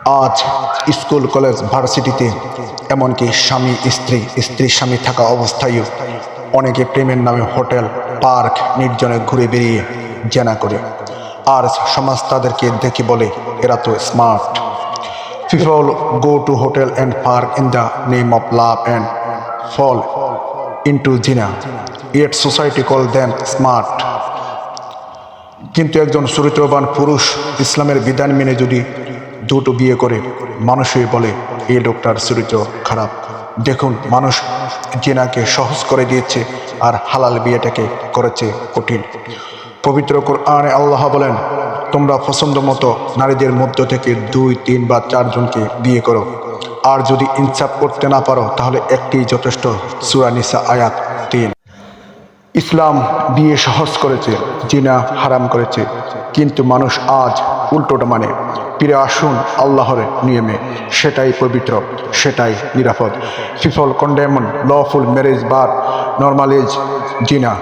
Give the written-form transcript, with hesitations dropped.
আজ school college ভার্সিটিতে এমনকি স্বামী স্ত্রী স্ত্রী স্বামী থাকা অবস্থায়ও অনেকে প্রেমের নামে হোটেল পার্ক নির্জনে ঘুরে বেরিয়ে জেনা করে। আর সমাজ তাদেরকে দেখে বলে এরা তো smart. People go to hotel and park in the name of love and fall into zina. Yet society call them smart. কিন্তু একজন চরিত্রবান পুরুষ ইসলামের বিধান মেনে যদি দুটো বিয়ে করে, মানুষই বলে এই লোকটার চরিত্র খারাপ। দেখুন, মানুষ জিনাকে সহজ করে দিয়েছে আর হালাল বিয়েটাকে করেছে কঠিন। পবিত্র কোরআনে আল্লাহ বলেন, তোমরা পছন্দ মতো নারীদের মধ্য থেকে 2, 3 বা 4 জনকে বিয়ে করো, আর যদি ইনসাফ করতে না পারো তাহলে একটি যথেষ্ট। সূরা নিসা আয়াত 3। ইসলাম বিয়ে সহজ করেছে, জিনা হারাম করেছে, কিন্তু মানুষ আজ উল্টোটা মানে। ফিরে আসুন আল্লাহর নিয়মে, সেটাই পবিত্র, সেটাই নিরাপদ। People condemn lawful marriage but normalise জিনা।